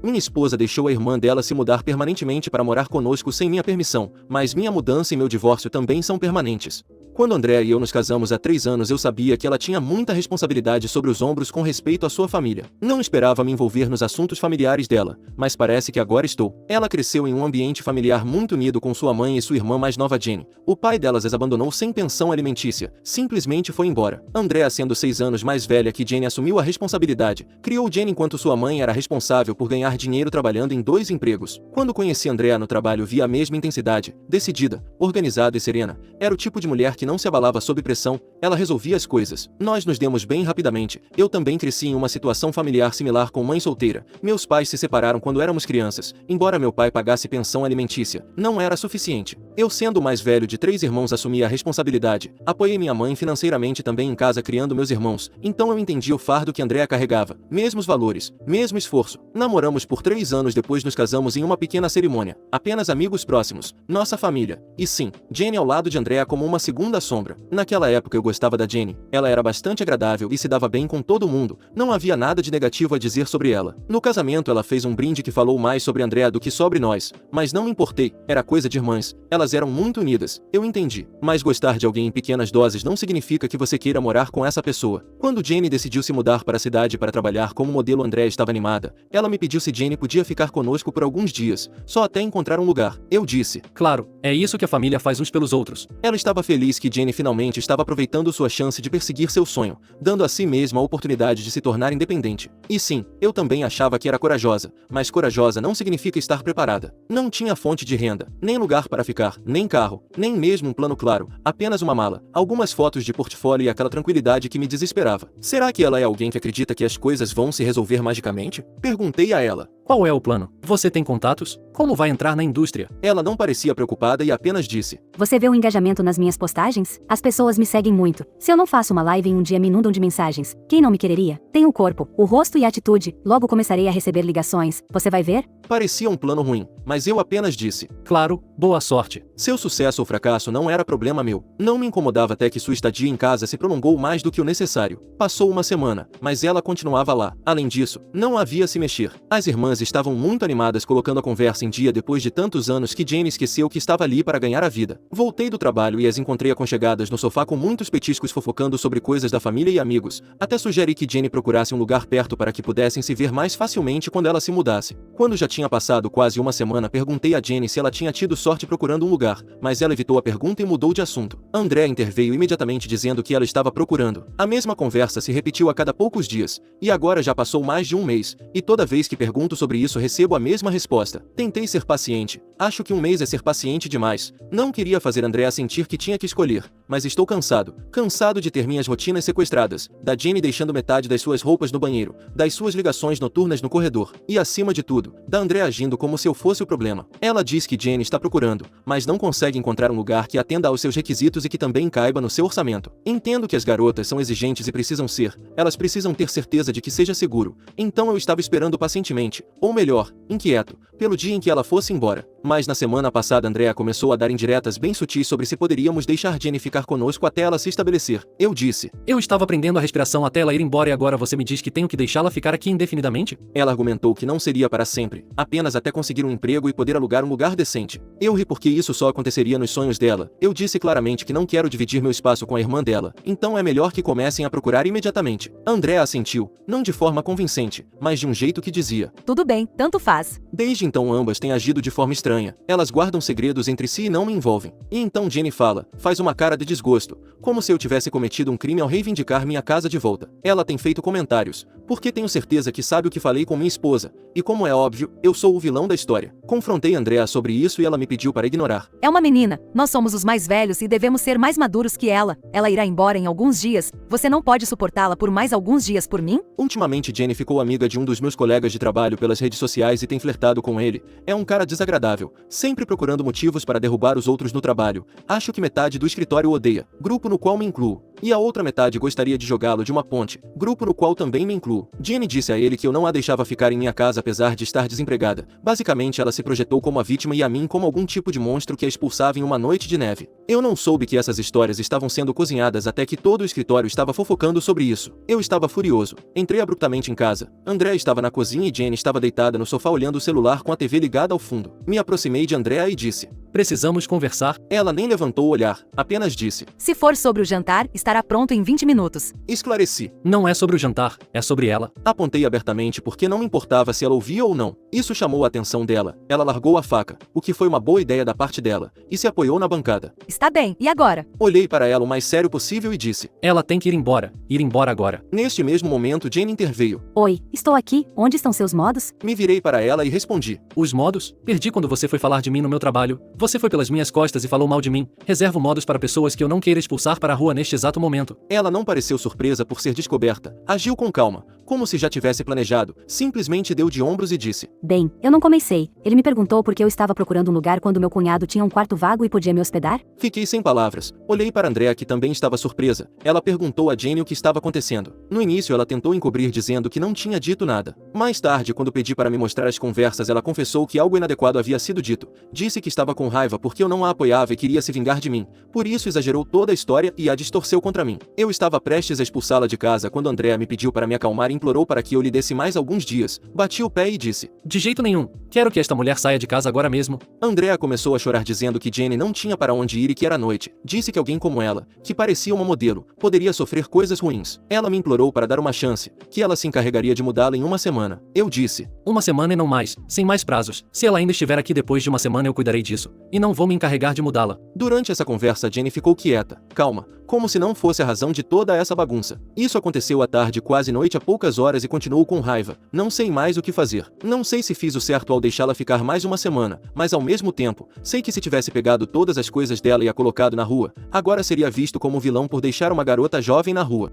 Minha esposa deixou a irmã dela se mudar permanentemente para morar conosco sem minha permissão, mas minha mudança e meu divórcio também são permanentes. Quando Andrea e eu nos casamos há 3 anos, eu sabia que ela tinha muita responsabilidade sobre os ombros com respeito à sua família. Não esperava me envolver nos assuntos familiares dela, mas parece que agora estou. Ela cresceu em um ambiente familiar muito unido com sua mãe e sua irmã mais nova Jenny. O pai delas as abandonou sem pensão alimentícia, simplesmente foi embora. Andrea, sendo 6 anos mais velha que Jenny, assumiu a responsabilidade. Criou Jenny enquanto sua mãe era responsável por ganhar dinheiro trabalhando em 2 empregos. Quando conheci Andrea no trabalho, vi a mesma intensidade, decidida, organizada e serena. Era o tipo de mulher que não se abalava sob pressão, ela resolvia as coisas. Nós nos demos bem rapidamente. Eu também cresci em uma situação familiar similar com mãe solteira. Meus pais se separaram quando éramos crianças. Embora meu pai pagasse pensão alimentícia, não era suficiente. Eu, sendo o mais velho de 3 irmãos, assumi a responsabilidade. Apoiei minha mãe financeiramente também em casa, criando meus irmãos. Então eu entendi o fardo que Andrea carregava. Mesmos valores, mesmo esforço. Namoramos por 3 anos, depois nos casamos em uma pequena cerimônia. Apenas amigos próximos. Nossa família. E sim, Jenny ao lado de Andrea como uma segunda sombra. Naquela época eu gostava da Jenny. Ela era bastante agradável e se dava bem com todo mundo. Não havia nada de negativo a dizer sobre ela. No casamento ela fez um brinde que falou mais sobre Andrea do que sobre nós. Mas não me importei. Era coisa de irmãs. Elas eram muito unidas. Eu entendi. Mas gostar de alguém em pequenas doses não significa que você queira morar com essa pessoa. Quando Jenny decidiu se mudar para a cidade para trabalhar como modelo, Andrea estava animada. Ela me pediu se Jenny podia ficar conosco por alguns dias, só até encontrar um lugar. Eu disse: claro, é isso que a família faz uns pelos outros. Ela estava feliz que Jenny finalmente estava aproveitando sua chance de perseguir seu sonho, dando a si mesma a oportunidade de se tornar independente. E sim, eu também achava que era corajosa, mas corajosa não significa estar preparada. Não tinha fonte de renda, nem lugar para ficar, nem carro, nem mesmo um plano claro, apenas uma mala, algumas fotos de portfólio e aquela tranquilidade que me desesperava. Será que ela é alguém que acredita que as coisas vão se resolver magicamente? Perguntei a ela. Qual é o plano? Você tem contatos? Como vai entrar na indústria? Ela não parecia preocupada e apenas disse: você vê o engajamento nas minhas postagens? As pessoas me seguem muito. Se eu não faço uma live em um dia, me inundam de mensagens. Quem não me quereria? Tenho o corpo, o rosto e a atitude. Logo começarei a receber ligações. Você vai ver? Parecia um plano ruim, mas eu apenas disse: claro, boa sorte. Seu sucesso ou fracasso não era problema meu. Não me incomodava até que sua estadia em casa se prolongou mais do que o necessário. Passou uma semana, mas ela continuava lá. Além disso, não havia se mexer. As irmãs estavam muito animadas, colocando a conversa em dia depois de tantos anos que Jenny esqueceu que estava ali para ganhar a vida. Voltei do trabalho e as encontrei aconchegadas no sofá com muitos petiscos, fofocando sobre coisas da família e amigos. Até sugeri que Jenny procurasse um lugar perto para que pudessem se ver mais facilmente quando ela se mudasse. Quando já tinha passado quase uma semana, perguntei a Jenny se ela tinha tido sorte procurando um lugar, mas ela evitou a pergunta e mudou de assunto. Andrea interveio imediatamente dizendo que ela estava procurando. A mesma conversa se repetiu a cada poucos dias, e agora já passou mais de um mês, e toda vez que pergunto sobre isso recebo a mesma resposta. Tentei ser paciente. Acho que um mês é ser paciente demais. Não queria fazer Andrea sentir que tinha que escolher, mas estou cansado. Cansado de ter minhas rotinas sequestradas, da Jenny deixando metade das suas roupas no banheiro, das suas ligações noturnas no corredor, e acima de tudo, da Andrea agindo como se eu fosse o problema. Ela diz que Jenny está procurando, mas não consegue encontrar um lugar que atenda aos seus requisitos e que também caiba no seu orçamento. Entendo que as garotas são exigentes e precisam ser, elas precisam ter certeza de que seja seguro. Então eu estava esperando pacientemente, ou melhor, inquieto, pelo dia em que ela fosse embora. Mas na semana passada Andrea começou a dar indiretas bem sutis sobre se poderíamos deixar Jenny ficar conosco até ela se estabelecer. Eu disse: eu estava aprendendo a respiração até ela ir embora e agora você me diz que tenho que deixá-la ficar aqui indefinidamente? Ela argumentou que não seria para sempre, apenas até conseguir um emprego e poder alugar um lugar decente. Eu ri porque isso só aconteceria nos sonhos dela. Eu disse claramente que não quero dividir meu espaço com a irmã dela, então é melhor que comecem a procurar imediatamente. Andrea assentiu, não de forma convincente, mas de um jeito que dizia: tudo bem, tanto faz. Desde então ambas têm agido de forma estranha. Elas guardam segredos entre si e não me envolvem. E então Jenny fala, faz uma cara de desgosto, como se eu tivesse cometido um crime ao reivindicar minha casa de volta. Ela tem feito comentários, porque tenho certeza que sabe o que falei com minha esposa, e como é óbvio, eu sou o vilão da história. Confrontei Andrea sobre isso e ela me pediu para ignorar. É uma menina, nós somos os mais velhos e devemos ser mais maduros que ela. Ela irá embora em alguns dias, você não pode suportá-la por mais alguns dias por mim? Ultimamente Jenny ficou amiga de um dos meus colegas de trabalho pelas redes sociais e tem flertado com ele. É um cara desagradável, sempre procurando motivos para derrubar os outros no trabalho. Acho que metade do escritório o odeia, grupo no qual me incluo. e a outra metade gostaria de jogá-lo de uma ponte, grupo no qual também me incluo. Jenny disse a ele que eu não a deixava ficar em minha casa apesar de estar desempregada. Basicamente ela se projetou como a vítima e a mim como algum tipo de monstro que a expulsava em uma noite de neve. Eu não soube que essas histórias estavam sendo cozinhadas até que todo o escritório estava fofocando sobre isso. Eu estava furioso. Entrei abruptamente em casa. Andrea estava na cozinha e Jenny estava deitada no sofá olhando o celular com a TV ligada ao fundo. Me aproximei de Andrea e disse: Precisamos conversar. Ela nem levantou o olhar, apenas disse: Se for sobre o jantar, estará pronto em 20 minutos. Esclareci. Não é sobre o jantar, é sobre ela. Apontei abertamente porque não me importava se ela ouvia ou não. Isso chamou a atenção dela. Ela largou a faca, o que foi uma boa ideia da parte dela, e se apoiou na bancada. Está bem, e agora? Olhei para ela o mais sério possível e disse: Ela tem que ir embora agora. Neste mesmo momento Jenny interveio. Oi, estou aqui, onde estão seus modos? Me virei para ela e respondi: Os modos? Perdi quando você foi falar de mim no meu trabalho. Você foi pelas minhas costas e falou mal de mim. Reservo modos para pessoas que eu não queira expulsar para a rua neste exato momento. Ela não pareceu surpresa por ser descoberta. Agiu com calma, como se já tivesse planejado. Simplesmente deu de ombros e disse: Bem, eu não comecei. Ele me perguntou por que eu estava procurando um lugar quando meu cunhado tinha um quarto vago e podia me hospedar? Fiquei sem palavras. Olhei para Andrea que também estava surpresa. Ela perguntou a Jenny o que estava acontecendo. No início ela tentou encobrir dizendo que não tinha dito nada. Mais tarde, quando pedi para me mostrar as conversas, ela confessou que algo inadequado havia sido dito. Disse que estava com raiva porque eu não a apoiava e queria se vingar de mim. Por isso exagerou toda a história e a distorceu contra mim. Eu estava prestes a expulsá-la de casa quando Andrea me pediu para me acalmar e implorou para que eu lhe desse mais alguns dias. Bati o pé e disse: De jeito nenhum. Quero que esta mulher saia de casa agora mesmo. Andrea começou a chorar dizendo que Jenny não tinha para onde ir e que era noite. Disse que alguém como ela, que parecia uma modelo, poderia sofrer coisas ruins. Ela me implorou para dar uma chance, que ela se encarregaria de mudá-la em uma semana. Eu disse: Uma semana e não mais, sem mais prazos. Se ela ainda estiver aqui depois de uma semana eu cuidarei disso. E não vou me encarregar de mudá-la. Durante essa conversa Jenny ficou quieta, calma, como se não fosse a razão de toda essa bagunça. Isso aconteceu à tarde, quase noite, há poucas horas, e continuou com raiva. Não sei mais o que fazer. Não sei se fiz o certo ao deixá-la ficar mais uma semana, mas ao mesmo tempo, sei que se tivesse pegado todas as coisas dela e a colocado na rua, agora seria visto como vilão por deixar uma garota jovem na rua.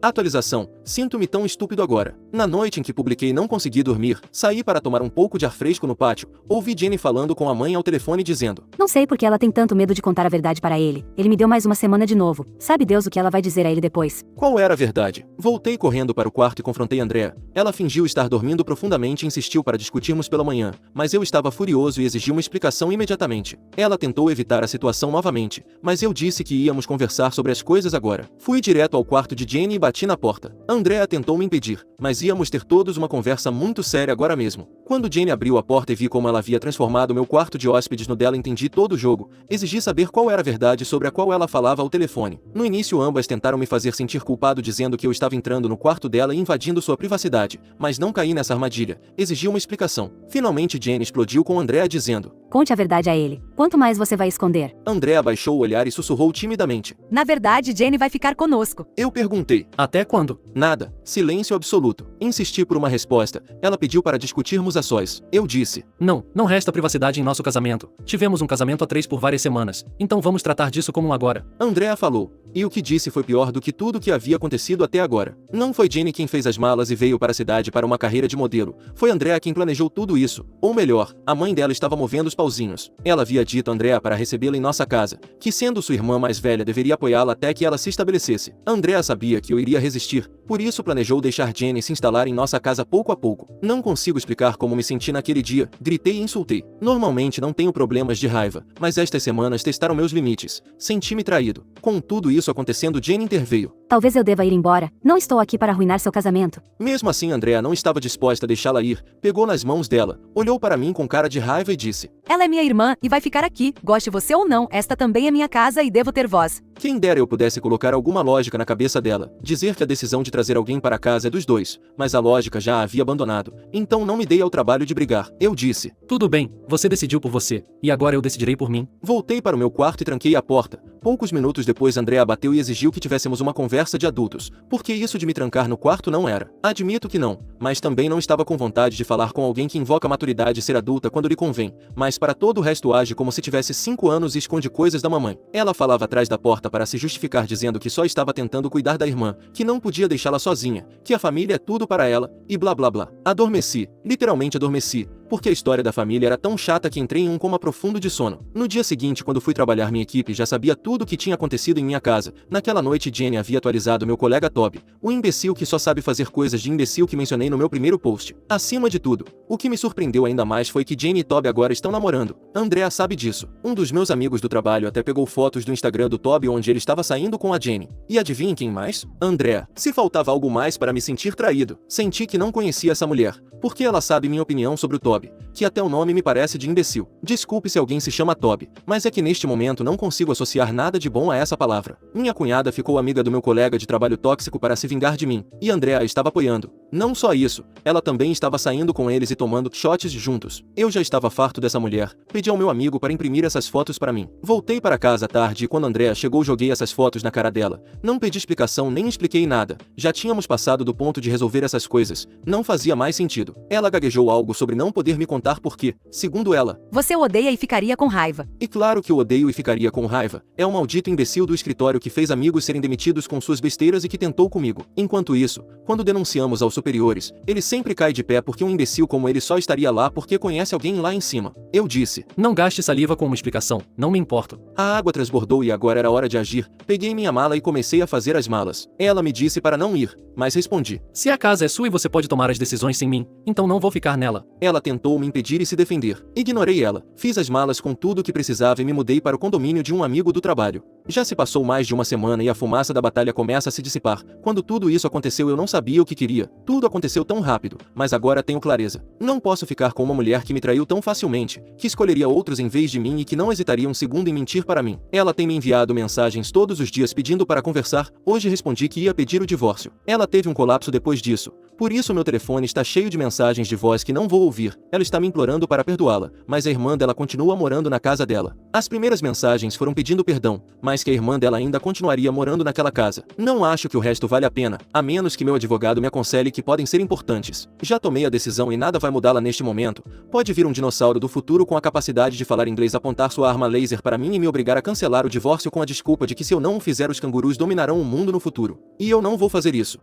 Atualização: sinto-me tão estúpido agora. Na noite em que publiquei não consegui dormir, saí para tomar um pouco de ar fresco no pátio. Ouvi Jenny falando com a mãe ao telefone dizendo: Não sei por que ela tem tanto medo de contar a verdade para ele. Ele me deu mais uma semana de novo. Sabe Deus o que ela vai dizer a ele depois? Qual era a verdade? Voltei correndo para o quarto e confrontei Andrea. Ela fingiu estar dormindo profundamente e insistiu para discutirmos pela manhã, mas eu estava furioso e exigi uma explicação imediatamente. Ela tentou evitar a situação novamente, mas eu disse que íamos conversar sobre as coisas agora. Fui direto ao quarto de Jenny e bati na porta. Andrea tentou me impedir, mas íamos ter todos uma conversa muito séria agora mesmo. Quando Jenny abriu a porta e vi como ela havia transformado meu quarto de hóspedes no dela, entendi todo o jogo. Exigi saber qual era a verdade sobre a qual ela falava ao telefone. No início ambas tentaram me fazer sentir culpado dizendo que eu estava entrando no quarto dela e invadindo sua privacidade, mas não caí nessa armadilha. Exigi uma explicação. Finalmente Jenny explodiu com Andrea dizendo: Conte a verdade a ele. Quanto mais você vai esconder? Andrea baixou o olhar e sussurrou timidamente: Na verdade, Jenny vai ficar conosco. Eu perguntei: Até quando? Nada. Silêncio absoluto. Insisti por uma resposta. Ela pediu para discutirmos a sós. Eu disse: Não resta privacidade em nosso casamento. Tivemos um casamento a 3 por várias semanas. Então vamos tratar disso como um agora. Andrea falou. E o que disse foi pior do que tudo que havia acontecido até agora. Não foi Jenny quem fez as malas e veio para a cidade para uma carreira de modelo. Foi Andrea quem planejou tudo isso. Ou melhor, a mãe dela estava movendo os pauzinhos. Ela havia dito a Andrea para recebê-la em nossa casa, que sendo sua irmã mais velha deveria apoiá-la até que ela se estabelecesse. Andrea sabia que eu iria resistir, por isso planejou deixar Jenny se instalar em nossa casa pouco a pouco. Não consigo explicar como me senti naquele dia. Gritei e insultei. Normalmente não tenho problemas de raiva, mas estas semanas testaram meus limites. Senti-me traído. Com tudo isso acontecendo, Jenny interveio. Talvez eu deva ir embora. Não estou aqui para arruinar seu casamento. Mesmo assim, Andrea não estava disposta a deixá-la ir. Pegou nas mãos dela, olhou para mim com cara de raiva e disse: Ela é minha irmã e vai ficar aqui. Goste você ou não, esta também é minha casa e devo ter voz. Quem dera eu pudesse colocar alguma lógica na cabeça dela, dizer que a decisão de trazer alguém para casa é dos dois, mas a lógica já a havia abandonado. Então não me dei ao trabalho de brigar. Eu disse: Tudo bem, você decidiu por você, e agora eu decidirei por mim. Voltei para o meu quarto e tranquei a porta. Poucos minutos depois Andrea bateu e exigiu que tivéssemos uma conversa de adultos, porque isso de me trancar no quarto não era. Admito que não, mas também não estava com vontade de falar com alguém que invoca maturidade e ser adulta quando lhe convém, mas para todo o resto age como se tivesse 5 anos e esconde coisas da mamãe. Ela falava atrás da porta para se justificar dizendo que só estava tentando cuidar da irmã, que não podia deixá-la sozinha, que a família é tudo para ela, e blá blá blá. Adormeci, literalmente adormeci. porque a história da família era tão chata que entrei em um coma profundo de sono. No dia seguinte, quando fui trabalhar, minha equipe já sabia tudo o que tinha acontecido em minha casa. Naquela noite, Jenny havia atualizado meu colega Toby, o imbecil que só sabe fazer coisas de imbecil que mencionei no meu primeiro post. Acima de tudo, o que me surpreendeu ainda mais foi que Jenny e Toby agora estão namorando. Andrea sabe disso. Um dos meus amigos do trabalho até pegou fotos do Instagram do Toby onde ele estava saindo com a Jenny. E adivinhem quem mais? Andrea. Se faltava algo mais para me sentir traído, senti que não conhecia essa mulher, porque ela sabe minha opinião sobre o Toby, que até o nome me parece de imbecil. Desculpe se alguém se chama Toby, mas é que neste momento não consigo associar nada de bom a essa palavra. Minha cunhada ficou amiga do meu colega de trabalho tóxico para se vingar de mim, e Andrea a estava apoiando. Não só isso, ela também estava saindo com eles e tomando shots juntos. Eu já estava farto dessa mulher, pedi ao meu amigo para imprimir essas fotos para mim. Voltei para casa à tarde e quando Andrea chegou joguei essas fotos na cara dela. Não pedi explicação nem expliquei nada, já tínhamos passado do ponto de resolver essas coisas, não fazia mais sentido. Ela gaguejou algo sobre não poder me contar porque, segundo ela, você o odeia e ficaria com raiva. E claro que eu odeio e ficaria com raiva. É um maldito imbecil do escritório que fez amigos serem demitidos com suas besteiras e que tentou comigo. Enquanto isso, quando denunciamos aos superiores, ele sempre cai de pé porque um imbecil como ele só estaria lá porque conhece alguém lá em cima. Eu disse: não gaste saliva com uma explicação, não me importo. A água transbordou e agora era hora de agir. Peguei minha mala e comecei a fazer as malas. Ela me disse para não ir, mas respondi: se a casa é sua e você pode tomar as decisões sem mim, então não vou ficar nela. Ela tentou me impedir e se defender. Ignorei ela. Fiz as malas com tudo o que precisava e me mudei para o condomínio de um amigo do trabalho. Já se passou mais de uma semana e a fumaça da batalha começa a se dissipar. Quando tudo isso aconteceu eu não sabia o que queria. Tudo aconteceu tão rápido, mas agora tenho clareza. Não posso ficar com uma mulher que me traiu tão facilmente, que escolheria outros em vez de mim e que não hesitaria um segundo em mentir para mim. Ela tem me enviado mensagens todos os dias pedindo para conversar. Hoje respondi que ia pedir o divórcio. Ela teve um colapso depois disso. Por isso meu telefone está cheio de mensagens de voz que não vou ouvir. Ela está me implorando para perdoá-la, mas a irmã dela continua morando na casa dela. As primeiras mensagens foram pedindo perdão, mas que a irmã dela ainda continuaria morando naquela casa. Não acho que o resto vale a pena, a menos que meu advogado me aconselhe que podem ser importantes. Já tomei a decisão e nada vai mudá-la neste momento. Pode vir um dinossauro do futuro com a capacidade de falar inglês, apontar sua arma laser para mim e me obrigar a cancelar o divórcio com a desculpa de que se eu não o fizer os cangurus dominarão o mundo no futuro. E eu não vou fazer isso.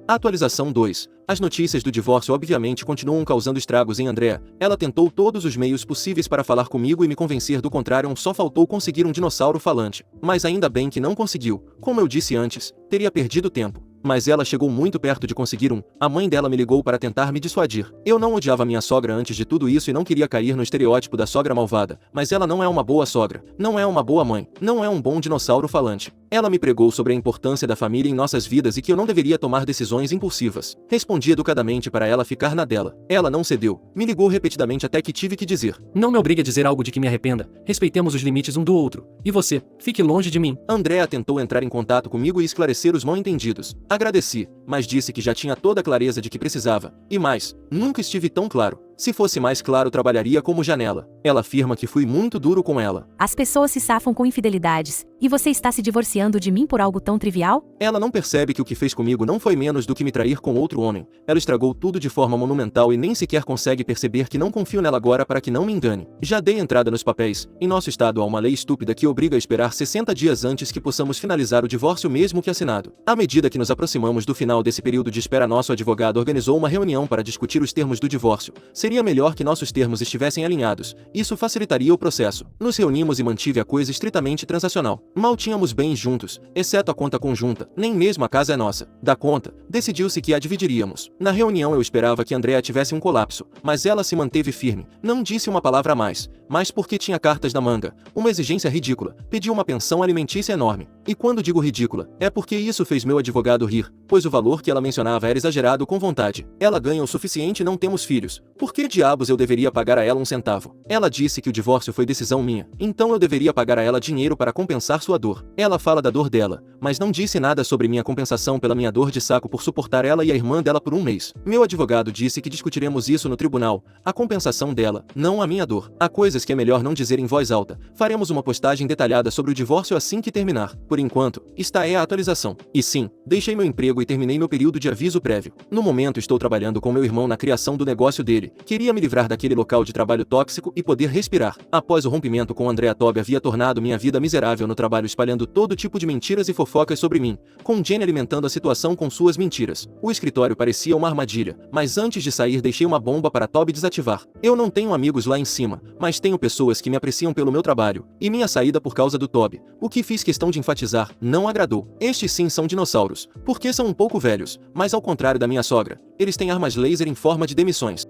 Atualização 2. As notícias do divórcio obviamente continuam causando estragos em Andrea. Ela tentou todos os meios possíveis para falar comigo e me convencer do contrário, só faltou conseguir um dinossauro falante. Mas ainda bem que não conseguiu. Como eu disse antes, teria perdido tempo. Mas ela chegou muito perto de conseguir um. A mãe dela me ligou para tentar me dissuadir. Eu não odiava minha sogra antes de tudo isso e não queria cair no estereótipo da sogra malvada, mas ela não é uma boa sogra, não é uma boa mãe, não é um bom dinossauro falante. Ela me pregou sobre a importância da família em nossas vidas e que eu não deveria tomar decisões impulsivas. Respondi educadamente para ela ficar na dela. Ela não cedeu. Me ligou repetidamente até que tive que dizer: não me obrigue a dizer algo de que me arrependa. Respeitemos os limites um do outro. E você, fique longe de mim. Andrea tentou entrar em contato comigo e esclarecer os mal-entendidos. Agradeci, mas disse que já tinha toda a clareza de que precisava. E mais, nunca estive tão claro. Se fosse mais claro, trabalharia como janela. Ela afirma que fui muito duro com ela. As pessoas se safam com infidelidades, e você está se divorciando de mim por algo tão trivial? Ela não percebe que o que fez comigo não foi menos do que me trair com outro homem. Ela estragou tudo de forma monumental e nem sequer consegue perceber que não confio nela agora para que não me engane. Já dei entrada nos papéis. Em nosso estado há uma lei estúpida que obriga a esperar 60 dias antes que possamos finalizar o divórcio mesmo que assinado. À medida que nos aproximamos do final desse período de espera, nosso advogado organizou uma reunião para discutir os termos do divórcio. Seria melhor que nossos termos estivessem alinhados. Isso facilitaria o processo. Nos reunimos e mantive a coisa estritamente transacional. Mal tínhamos bens juntos, exceto a conta conjunta. Nem mesmo a casa é nossa. Da conta, decidiu-se que a dividiríamos. Na reunião eu esperava que Andrea tivesse um colapso, mas ela se manteve firme. Não disse uma palavra a mais, mas porque tinha cartas na manga. Uma exigência ridícula. Pediu uma pensão alimentícia enorme. E quando digo ridícula, é porque isso fez meu advogado rir, pois o valor que ela mencionava era exagerado com vontade. Ela ganha o suficiente e não temos filhos. Por que diabos eu deveria pagar a ela um centavo? Ela disse que o divórcio foi decisão minha, então eu deveria pagar a ela dinheiro para compensar sua dor. Ela fala da dor dela, mas não disse nada sobre minha compensação pela minha dor de saco por suportar ela e a irmã dela por um mês. Meu advogado disse que discutiremos isso no tribunal, a compensação dela, não a minha dor. Há coisas que é melhor não dizer em voz alta. Faremos uma postagem detalhada sobre o divórcio assim que terminar. Por enquanto, esta é a atualização. E sim, deixei meu emprego e terminei meu período de aviso prévio. No momento estou trabalhando com meu irmão na criação do negócio dele. Queria me livrar daquele local de trabalho tóxico e poder respirar. Após o rompimento com Andrea, Toby havia tornado minha vida miserável no trabalho, espalhando todo tipo de mentiras e fofocas sobre mim, com Jenny alimentando a situação com suas mentiras. O escritório parecia uma armadilha, mas antes de sair deixei uma bomba para Toby desativar. Eu não tenho amigos lá em cima, mas tenho pessoas que me apreciam pelo meu trabalho, e minha saída por causa do Toby, o que fiz questão de enfatizar, não agradou. Estes sim são dinossauros, porque são um pouco velhos, mas ao contrário da minha sogra, eles têm armas laser em forma de demissões.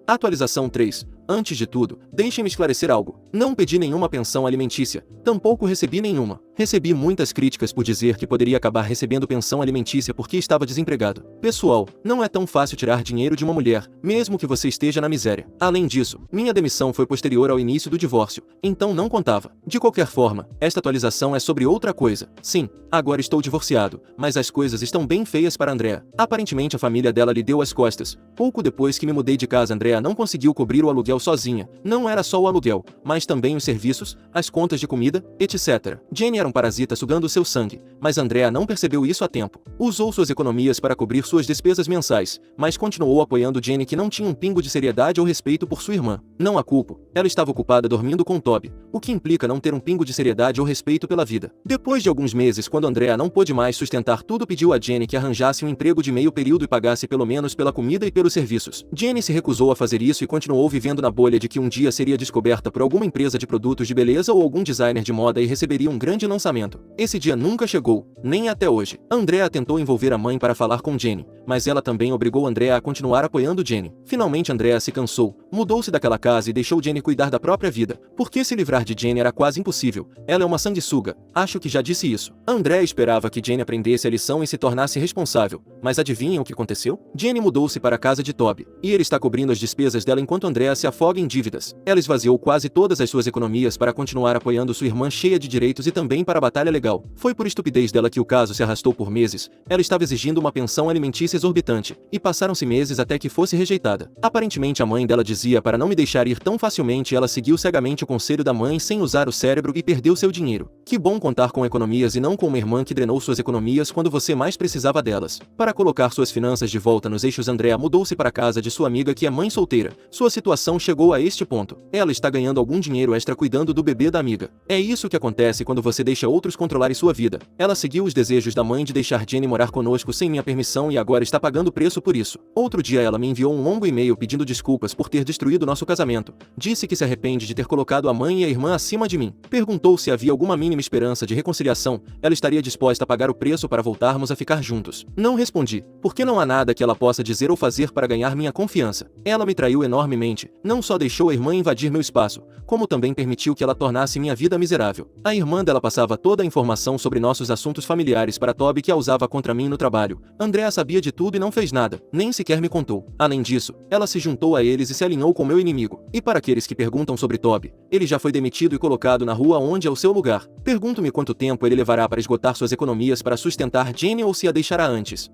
Atualização 3. Antes de tudo, deixem-me esclarecer algo. Não pedi nenhuma pensão alimentícia, tampouco recebi nenhuma. Recebi muitas críticas por dizer que poderia acabar recebendo pensão alimentícia porque estava desempregado. Pessoal, não é tão fácil tirar dinheiro de uma mulher, mesmo que você esteja na miséria. Além disso, minha demissão foi posterior ao início do divórcio, então não contava. De qualquer forma, esta atualização é sobre outra coisa. Sim, agora estou divorciado, mas as coisas estão bem feias para Andrea. Aparentemente a família dela lhe deu as costas. Pouco depois que me mudei de casa, Andrea não conseguiu cobrir o aluguel sozinha. Não era só o aluguel, mas também os serviços, as contas de comida, etc. Jenny era um parasita sugando seu sangue, mas Andrea não percebeu isso a tempo. Usou suas economias para cobrir suas despesas mensais, mas continuou apoiando Jenny, que não tinha um pingo de seriedade ou respeito por sua irmã. Não a culpo, ela estava ocupada dormindo com Toby, o que implica não ter um pingo de seriedade ou respeito pela vida. Depois de alguns meses, quando Andrea não pôde mais sustentar tudo, pediu a Jenny que arranjasse um emprego de meio período e pagasse pelo menos pela comida e pelos serviços. Jenny se recusou a fazer isso e continuou vivendo na bolha de que um dia seria descoberta por alguma empresa de produtos de beleza ou algum designer de moda e receberia um grande lançamento. Esse dia nunca chegou, nem até hoje. Andrea tentou envolver a mãe para falar com Jenny, mas ela também obrigou Andrea a continuar apoiando Jenny. Finalmente Andrea se cansou, mudou-se daquela casa e deixou Jenny cuidar da própria vida, porque se livrar de Jenny era quase impossível. Ela é uma sanguessuga, acho que já disse isso. Andrea esperava que Jenny aprendesse a lição e se tornasse responsável, mas adivinhem o que aconteceu? Jenny mudou-se para a casa de Toby, e ele está cobrindo as despesas dela enquanto Andrea se afoga em dívidas. Ela esvaziou quase todas as suas economias para continuar apoiando sua irmã cheia de direitos e também para a batalha legal. Foi por estupidez dela que o caso se arrastou por meses. Ela estava exigindo uma pensão alimentícia exorbitante, e passaram-se meses até que fosse rejeitada. Aparentemente a mãe dela dizia para não me deixar ir tão facilmente, e ela seguiu cegamente o conselho da mãe sem usar o cérebro e perdeu seu dinheiro. Que bom contar com economias e não com uma irmã que drenou suas economias quando você mais precisava delas. Para colocar suas finanças de volta nos eixos, Andrea mudou-se para a casa de sua amiga, que é mãe solteira. Sua situação chegou a este ponto. Ela está ganhando algum dinheiro extra cuidando do bebê da amiga. É isso que acontece quando você deixa outros controlarem sua vida. Ela seguiu os desejos da mãe de deixar Jenny morar conosco sem minha permissão e agora está pagando o preço por isso. Outro dia ela me enviou um longo e-mail pedindo desculpas por ter destruído nosso casamento. Disse que se arrepende de ter colocado a mãe e a irmã acima de mim. Perguntou se havia alguma mínima esperança de reconciliação. Ela estaria disposta a pagar o preço para voltarmos a ficar juntos. Não respondi, porque não há nada que ela possa dizer ou fazer para ganhar minha confiança. Ela me traiu enormemente. Não só deixou a irmã invadir meu espaço, como também permitiu que ela tornasse minha vida miserável. A irmã dela passava toda a informação sobre nossos assuntos familiares para Toby, que a usava contra mim no trabalho. Andrea sabia de tudo e não fez nada, nem sequer me contou. Além disso, ela se juntou a eles e se alinhou com meu inimigo. E para aqueles que perguntam sobre Toby, ele já foi demitido e colocado na rua, onde é o seu lugar. Pergunto-me quanto tempo ele levará para esgotar suas economias para sustentar Jenny ou se a deixará antes.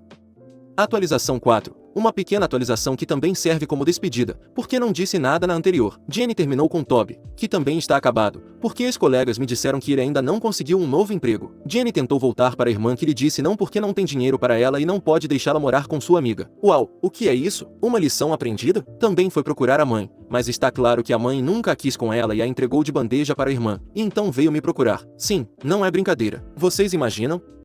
Atualização 4. Uma pequena atualização que também serve como despedida, porque não disse nada na anterior. Jenny terminou com Toby, que também está acabado, porque os colegas me disseram que ele ainda não conseguiu um novo emprego. Jenny tentou voltar para a irmã, que lhe disse não porque não tem dinheiro para ela e não pode deixá-la morar com sua amiga. Uau, o que é isso? Uma lição aprendida? Também foi procurar a mãe, mas está claro que a mãe nunca a quis com ela e a entregou de bandeja para a irmã, e então veio me procurar. Sim, não é brincadeira. Vocês imaginam?